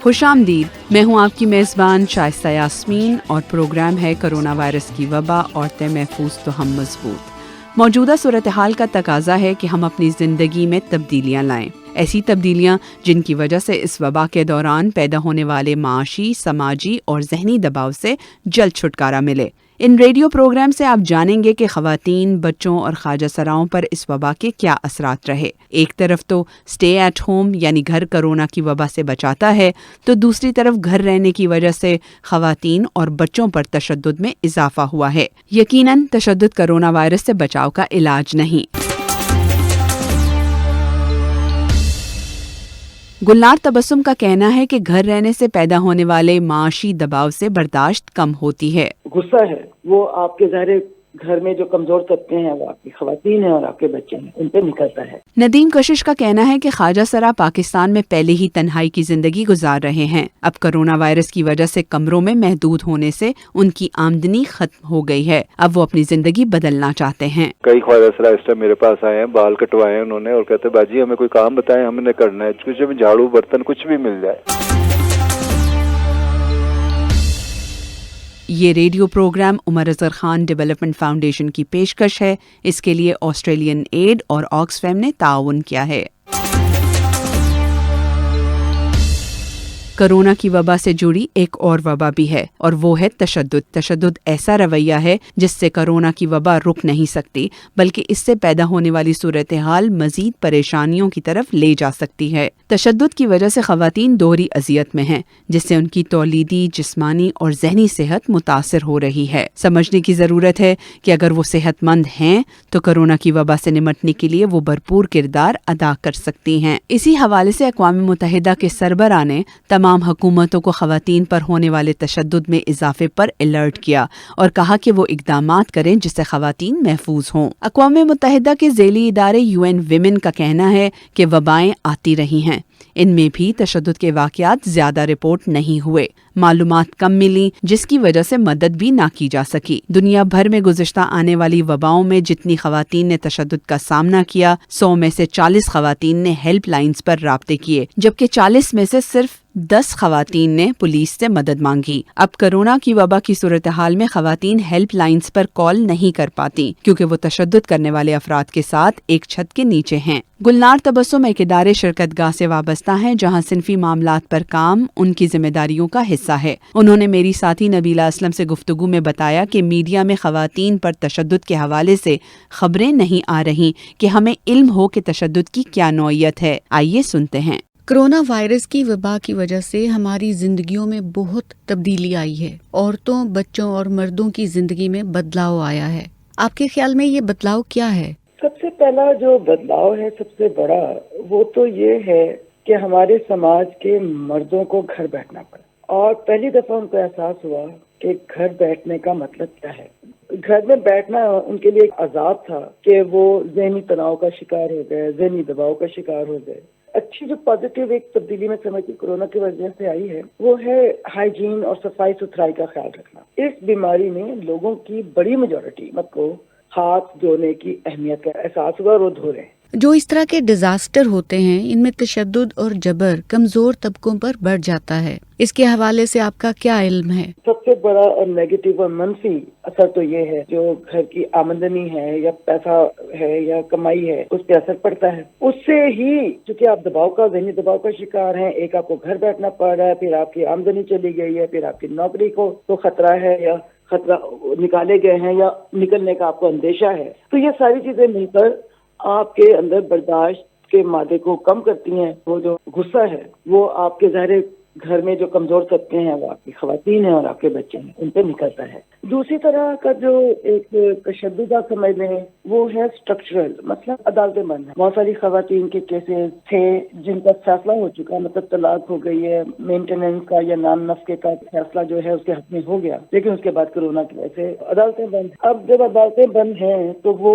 خوش آمدید، میں ہوں آپ کی میزبان شائستہ یاسمین اور پروگرام ہے کرونا وائرس کی وبا، عورتیں محفوظ تو ہم مضبوط۔ موجودہ صورتحال کا تقاضا ہے کہ ہم اپنی زندگی میں تبدیلیاں لائیں، ایسی تبدیلیاں جن کی وجہ سے اس وبا کے دوران پیدا ہونے والے معاشی، سماجی اور ذہنی دباؤ سے جلد چھٹکارا ملے۔ ان ریڈیو پروگرام سے آپ جانیں گے کہ خواتین، بچوں اور خواجہ سراؤں پر اس وبا کے کیا اثرات رہے۔ ایک طرف تو اسٹے ایٹ ہوم یعنی گھر کرونا کی وبا سے بچاتا ہے، تو دوسری طرف گھر رہنے کی وجہ سے خواتین اور بچوں پر تشدد میں اضافہ ہوا ہے۔ یقیناً تشدد کرونا وائرس سے بچاؤ کا علاج نہیں۔ گلنار تبسم کا کہنا ہے کہ گھر رہنے سے پیدا ہونے والے معاشی دباؤ سے برداشت کم ہوتی ہے۔ غصہ ہے وہ آپ کے ظاہر گھر میں جو کمزور طبقے ہیں، وہ آپ کی خواتین ہیں اور آپ کے بچے ہیں، ان پہ نکلتا ہے۔ ندیم کشش کا کہنا ہے کہ خواجہ سرا پاکستان میں پہلے ہی تنہائی کی زندگی گزار رہے ہیں۔ اب کرونا وائرس کی وجہ سے کمروں میں محدود ہونے سے ان کی آمدنی ختم ہو گئی ہے۔ اب وہ اپنی زندگی بدلنا چاہتے ہیں۔ کئی خواجہ سرا اس ٹائم میرے پاس آئے ہیں، بال کٹوائے انہوں نے، اور کہتے ہیں باجی ہمیں کوئی کام بتائیں، ہم نے کرنا ہے، کچھ بھی جھاڑو برتن کچھ بھی مل جائے۔ یہ ریڈیو پروگرام عمر اظہر خان ڈیولپمنٹ فاؤنڈیشن کی پیشکش ہے۔ اس کے لیے آسٹریلین ایڈ اور آکسفیم نے تعاون کیا ہے۔ کرونا کی وبا سے جڑی ایک اور وبا بھی ہے، اور وہ ہے تشدد۔ تشدد ایسا رویہ ہے جس سے کرونا کی وبا رک نہیں سکتی، بلکہ اس سے پیدا ہونے والی صورتحال مزید پریشانیوں کی طرف لے جا سکتی ہے۔ تشدد کی وجہ سے خواتین دوہری اذیت میں ہیں، جس سے ان کی تولیدی، جسمانی اور ذہنی صحت متاثر ہو رہی ہے۔ سمجھنے کی ضرورت ہے کہ اگر وہ صحت مند ہیں تو کرونا کی وبا سے نمٹنے کے لیے وہ بھرپور کردار ادا کر سکتی ہیں۔ اسی حوالے سے اقوام متحدہ کے سربراہ نے تمام حکومتوں کو خواتین پر ہونے والے تشدد میں اضافے پر الرٹ کیا اور کہا کہ وہ اقدامات کریں جس سے خواتین محفوظ ہوں۔ اقوام متحدہ کے ذیلی ادارے UN ویمن کا کہنا ہے کہ وبائیں آتی رہی ہیں، ان میں بھی تشدد کے واقعات زیادہ رپورٹ نہیں ہوئے، معلومات کم ملی، جس کی وجہ سے مدد بھی نہ کی جا سکی۔ دنیا بھر میں گزشتہ آنے والی وباؤں میں جتنی خواتین نے تشدد کا سامنا کیا، 100 میں سے 40 خواتین نے ہیلپ لائنز پر رابطے کیے، جبکہ 40 میں سے صرف 10 خواتین نے پولیس سے مدد مانگی۔ اب کرونا کی وبا کی صورتحال میں خواتین ہیلپ لائنز پر کال نہیں کر پاتی، کیونکہ وہ تشدد کرنے والے افراد کے ساتھ ایک چھت کے نیچے ہیں۔ گلنار تبسم ایک ادارے شرکت گاہ سے وابستہ ہیں جہاں صنفی معاملات پر کام ان کی ذمہ داریوں کا حصہ ہے۔ انہوں نے میری ساتھی نبیلہ اسلم سے گفتگو میں بتایا کہ میڈیا میں خواتین پر تشدد کے حوالے سے خبریں نہیں آ رہی کہ ہمیں علم ہو کہ تشدد کی کیا نوعیت ہے۔ آئیے سنتے ہیں۔ کرونا وائرس کی وبا کی وجہ سے ہماری زندگیوں میں بہت تبدیلی آئی ہے۔ عورتوں، بچوں اور مردوں کی زندگی میں بدلاؤ آیا ہے۔ آپ کے خیال میں یہ بدلاؤ کیا ہے؟ سب سے پہلا جو بدلاؤ ہے، سب سے بڑا، وہ تو یہ ہے کہ ہمارے سماج کے مردوں کو گھر بیٹھنا پڑا، اور پہلی دفعہ ان کو احساس ہوا کہ گھر بیٹھنے کا مطلب کیا ہے۔ گھر میں بیٹھنا ان کے لیے ایک عذاب تھا کہ وہ ذہنی تناؤ کا شکار ہو گئے، ذہنی دباؤ کا شکار ہو گئے۔ اچھی جو پازیٹیو ایک تبدیلی میں سمجھ کورونا کی وجہ سے آئی ہے، وہ ہے ہائیجین اور صفائی ستھرائی کا خیال رکھنا۔ اس بیماری نے لوگوں کی بڑی میجورٹی کو ہاتھ دھونے کی اہمیت کا احساس ہوا، اور وہ دھو رہے ہیں۔ جو اس طرح کے ڈیزاسٹر ہوتے ہیں، ان میں تشدد اور جبر کمزور طبقوں پر بڑھ جاتا ہے۔ اس کے حوالے سے آپ کا کیا علم ہے؟ سب سے بڑا اور نیگیٹو اور منفی اثر تو یہ ہے، جو گھر کی آمدنی ہے یا پیسہ ہے یا کمائی ہے، اس پہ اثر پڑتا ہے۔ اس سے ہی چونکہ آپ دباؤ کا، ذہنی دباؤ کا شکار ہیں، ایک آپ کو گھر بیٹھنا پڑ رہا ہے، پھر آپ کی آمدنی چلی گئی ہے، پھر آپ کی نوکری کو تو خطرہ ہے، یا خطرہ نکالے گئے ہیں یا نکلنے کا آپ کو اندیشہ ہے۔ تو یہ ساری چیزیں مل کر آپ کے اندر برداشت کے مادے کو کم کرتی ہیں۔ وہ جو غصہ ہے وہ آپ کے ظاہر گھر میں جو کمزور طبقے ہیں، وہ آپ کی خواتین ہیں اور آپ کے بچے ہیں، ان پہ نکلتا ہے۔ دوسری طرح کا جو ایک تشدد آپ سمجھ لیں، وہ ہے اسٹرکچرل، مثلا عدالتیں بند ہیں۔ بہت ساری خواتین کے کیسز تھے جن کا فیصلہ ہو چکا، مطلب طلاق ہو گئی ہے، مینٹیننس کا یا نام نفقے کا فیصلہ جو ہے اس کے حق میں ہو گیا، لیکن اس کے بعد کورونا کی وجہ سے عدالتیں بند۔ اب جب عدالتیں بند ہیں تو وہ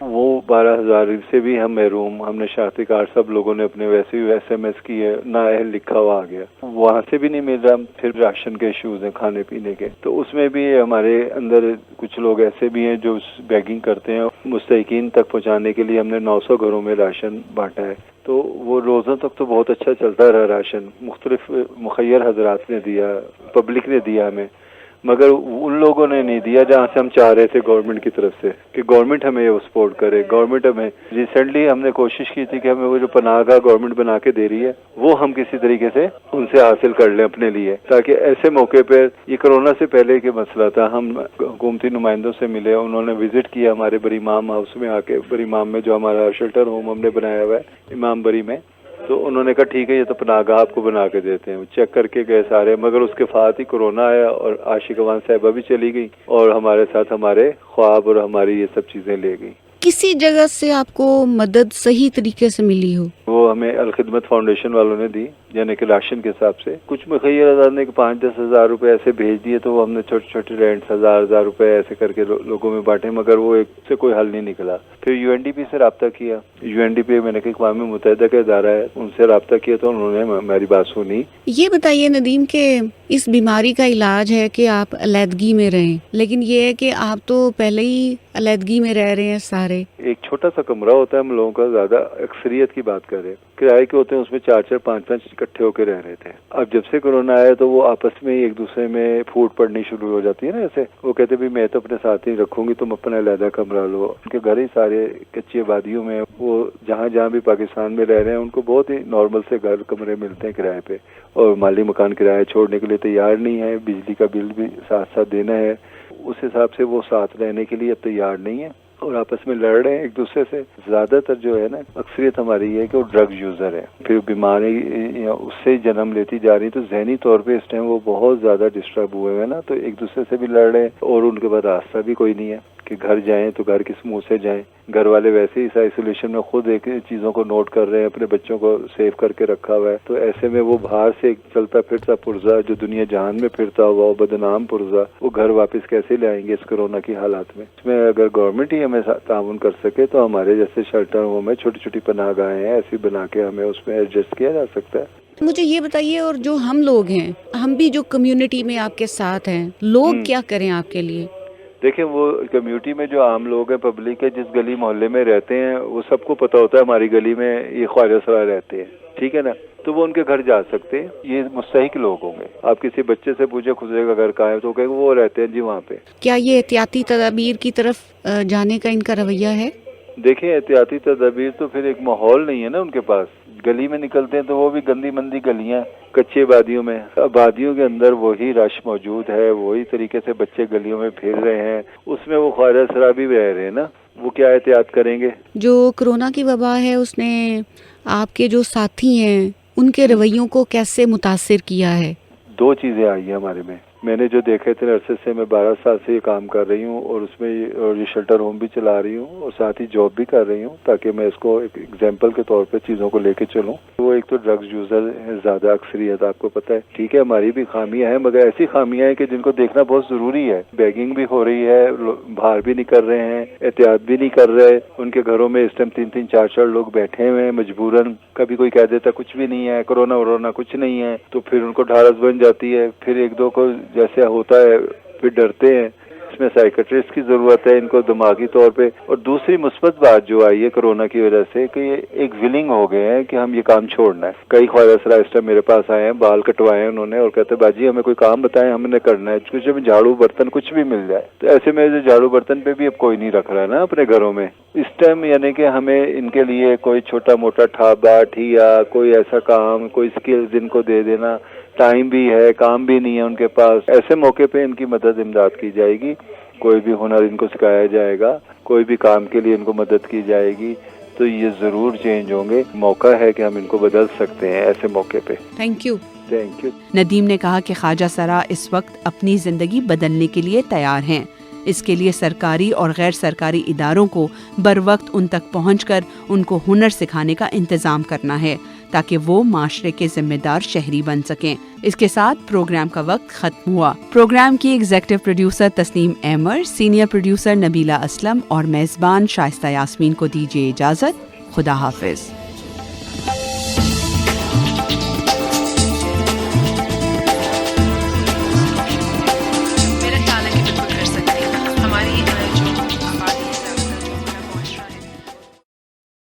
وہ 12,000 سے بھی ہم محروم. ہم نے شناختی کارڈ سب لوگوں نے اپنے ویسے ہی SMS کیے, نااہل لکھا ہوا آ گیا, وہاں سے بھی نہیں مل رہا. پھر راشن کے ایشوز ہیں, کھانے پینے کے, تو اس میں بھی ہمارے اندر کچھ لوگ ایسے بھی ہیں جو بیگنگ کرتے ہیں. مستحقین تک پہنچانے کے لیے ہم نے 900 گھروں میں راشن بانٹا ہے. تو وہ روزوں تک تو بہت اچھا چلتا رہا راشن, مختلف مخیر حضرات نے دیا, پبلک نے دیا ہمیں, مگر ان لوگوں نے نہیں دیا جہاں سے ہم چاہ رہے تھے گورنمنٹ کی طرف سے کہ گورنمنٹ ہمیں یہ سپورٹ کرے. گورنمنٹ ہمیں ریسنٹلی ہم نے کوشش کی تھی کہ ہمیں وہ جو پناہ گاہ گورنمنٹ بنا کے دے رہی ہے وہ ہم کسی طریقے سے ان سے حاصل کر لیں اپنے لیے, تاکہ ایسے موقع پہ, یہ کرونا سے پہلے کے مسئلہ تھا, ہم حکومتی نمائندوں سے ملے, انہوں نے وزٹ کیا ہمارے بری امام ہاؤس میں آ کے, بری امام میں جو ہمارا شیلٹر ہوم ہم نے بنایا ہوا ہے امام بری میں. تو انہوں نے کہا ٹھیک ہے یہ تو پناہ گاہ آپ کو بنا کے دیتے ہیں. چیک کر کے گئے سارے, مگر اس کے فاتح ہی کورونا آیا اور عاشق اوان صاحبہ بھی چلی گئی اور ہمارے ساتھ ہمارے خواب اور ہماری یہ سب چیزیں لے گئی. کسی جگہ سے آپ کو مدد صحیح طریقے سے ملی ہو؟ وہ ہمیں الخدمت فاؤنڈیشن والوں نے دی, یعنی کہ راشن کے حساب سے. کچھ مخیر آزاد نے 5-10 ہزار روپے ایسے بھیج دیے, تو وہ ہم نے چھوٹے چھوٹے رینٹ 1000 روپے ایسے کر کے لوگوں میں بانٹے, مگر وہ ایک سے کوئی حل نہیں نکلا. پھر UNDP سے رابطہ کیا. UNDP میں نے کہ اقوام متحدہ کا ادارہ ہے, ان سے رابطہ کیا تو انہوں نے ہماری بات سنی. یہ بتائیے ندیم کہ اس بیماری کا علاج ہے کہ آپ علیحدگی میں رہیں, لیکن یہ ہے کہ آپ تو پہلے ہی علیحدگی میں رہ رہے ہیں سارے. ایک چھوٹا سا کمرہ ہوتا ہے ہم لوگوں کا, زیادہ اکثریت کی بات کر رہے ہیں, کرائے کے ہوتے ہیں, اس میں 4-4 5-5 اکٹھے ہو کے رہ رہے تھے. اب جب سے کورونا آیا تو وہ آپس میں ایک دوسرے میں پھوٹ پڑنی شروع ہو جاتی ہے نا. ایسے وہ کہتے بھی میں تو اپنے ساتھ ہی رکھوں گی, تم اپنا علیحدہ کمرہ لو. ان کے گھر ہی سارے کچی آبادیوں میں, وہ جہاں جہاں بھی پاکستان میں رہ رہے ہیں ان کو بہت ہی نارمل سے گھر کمرے ملتے ہیں کرائے پہ, اور مالی مکان کرایہ چھوڑنے کے لیے تیار نہیں ہے. بجلی کا بل بھی ساتھ ساتھ دینا ہے, اس حساب سے وہ ساتھ رہنے کے لیے اب تیار نہیں ہے اور آپس میں لڑ رہے ہیں ایک دوسرے سے. زیادہ تر جو ہے نا اکثریت ہماری یہ ہے کہ وہ ڈرگ یوزر ہے, پھر بیماری اس سے جنم لیتی جا رہی, تو ذہنی طور پہ اس ٹائم وہ بہت زیادہ ڈسٹرب ہوئے ہیں نا, تو ایک دوسرے سے بھی لڑ رہے ہیں اور ان کے بعد راستہ بھی کوئی نہیں ہے کہ گھر جائیں تو گھر کس منہ سے جائیں. گھر والے ویسے ہی اس آئسولیشن میں خود ایک چیزوں کو نوٹ کر رہے ہیں, اپنے بچوں کو سیو کر کے رکھا ہوا ہے, تو ایسے میں وہ باہر سے چلتا پھرتا پرزا جو دنیا جہان میں پھرتا ہوا وہ بدنام پرزا, وہ گھر واپس کیسے لائیں گے اس کورونا کی حالات میں. اس میں اگر گورنمنٹ ہی ہمیں تعاون کر سکے تو ہمارے جیسے شیلٹر ہوم ہے, چھوٹی چھوٹی پناہ گاہیں ہیں, ایسی بنا کے ہمیں اس میں ایڈجسٹ کیا جا سکتا ہے. مجھے یہ بتائیے, اور جو ہم لوگ ہیں, ہم بھی جو کمیونٹی میں آپ کے ساتھ ہیں, لوگ کیا کریں آپ کے لیے؟ دیکھیں وہ کمیونٹی میں جو عام لوگ ہیں, پبلک ہے, جس گلی محلے میں رہتے ہیں, وہ سب کو پتہ ہوتا ہے ہماری گلی میں یہ خواجہ سرا رہتے ہیں, ٹھیک ہے نا, تو وہ ان کے گھر جا سکتے ہیں. یہ مستحق لوگ ہوں گے. آپ کسی بچے سے پوچھے خزرے کا گھر کہاں ہے تو کہیں وہ رہتے ہیں جی وہاں پہ. کیا یہ احتیاطی تدابیر کی طرف جانے کا ان کا رویہ ہے؟ دیکھیں احتیاطی تدابیر تو پھر ایک ماحول نہیں ہے نا ان کے پاس. گلی میں نکلتے ہیں تو وہ بھی گندی مندی گلیاں, کچی آبادیوں میں, آبادیوں کے اندر وہی رش موجود ہے, وہی طریقے سے بچے گلیوں میں پھر رہے ہیں, اس میں وہ خواجہ سرا بھی رہ رہے ہیں نا, وہ کیا احتیاط کریں گے. جو کرونا کی وبا ہے اس نے آپ کے جو ساتھی ہیں ان کے رویوں کو کیسے متاثر کیا ہے؟ 2 چیزیں آئی ہیں ہمارے میں نے جو دیکھے تھے عرصے سے, میں 12 سال سے یہ کام کر رہی ہوں اور اس میں یہ شیلٹر ہوم بھی چلا رہی ہوں اور ساتھ ہی جاب بھی کر رہی ہوں, تاکہ میں اس کو ایک ایگزامپل کے طور پہ چیزوں کو لے کے چلوں. وہ ایک تو ڈرگز یوزر ہے زیادہ اکثریت, آپ کو پتہ ہے, ٹھیک ہے, ہماری بھی خامیاں ہیں, مگر ایسی خامیاں ہیں کہ جن کو دیکھنا بہت ضروری ہے. بیگنگ بھی ہو رہی ہے, باہر بھی نہیں کر رہے ہیں, احتیاط بھی نہیں کر رہے, ان کے گھروں میں اس ٹائم 3-3 4-4 لوگ بیٹھے ہوئے ہیں مجبوراً. کبھی کوئی کہہ دیتا کچھ بھی نہیں ہے, کرونا ورونا کچھ نہیں ہے, تو پھر ان کو ڈھارس بن جاتی ہے. پھر ایک دو کو جیسے ہوتا ہے پھر ڈرتے ہیں. اس میں سائیکٹرسٹ کی ضرورت ہے ان کو دماغی طور پہ. اور دوسری مثبت بات جو آئی ہے کرونا کی وجہ سے کہ یہ ایک ولنگ ہو گئے ہیں کہ ہم یہ کام چھوڑنا ہے. کئی خواجہ سرا اس ٹائم میرے پاس آئے ہیں, بال کٹوائے ہیں انہوں نے, اور کہتے ہیں باجی ہمیں کوئی کام بتائیں, ہم نے کرنا ہے, کچھ بھی جھاڑو برتن کچھ بھی مل جائے. تو ایسے میں جھاڑو برتن پہ بھی اب کوئی نہیں رکھ رہا نا اپنے گھروں میں اس ٹائم, یعنی کہ ہمیں ان کے لیے کوئی چھوٹا موٹا ٹھاباٹ ہی یا کوئی ایسا کام, کوئی اسکلز ان کو دے دینا. ٹائم بھی ہے, کام بھی نہیں ہے ان کے پاس, ایسے موقع پہ ان کی مدد امداد کی جائے گی. کوئی بھی ہنر ان کو سکھایا جائے گا, کوئی بھی کام کے لیے ان کو مدد کی جائے گی, تو یہ ضرور چینج ہوں گے. موقع ہے کہ ہم ان کو بدل سکتے ہیں ایسے موقع پہ. Thank you. ندیم نے کہا کہ خواجہ سرا اس وقت اپنی زندگی بدلنے کے لیے تیار ہیں. اس کے لیے سرکاری اور غیر سرکاری اداروں کو بر وقت ان تک پہنچ کر ان کو ہنر سکھانے کا انتظام کرنا ہے تاکہ وہ معاشرے کے ذمہ دار شہری بن سکیں۔ اس کے ساتھ پروگرام کا وقت ختم ہوا۔ پروگرام کی ایگزیکٹو پروڈیوسر تسنیم احمر، سینئر پروڈیوسر نبیلہ اسلم اور میزبان شائستہ یاسمین کو دیجیے اجازت۔ خدا حافظ۔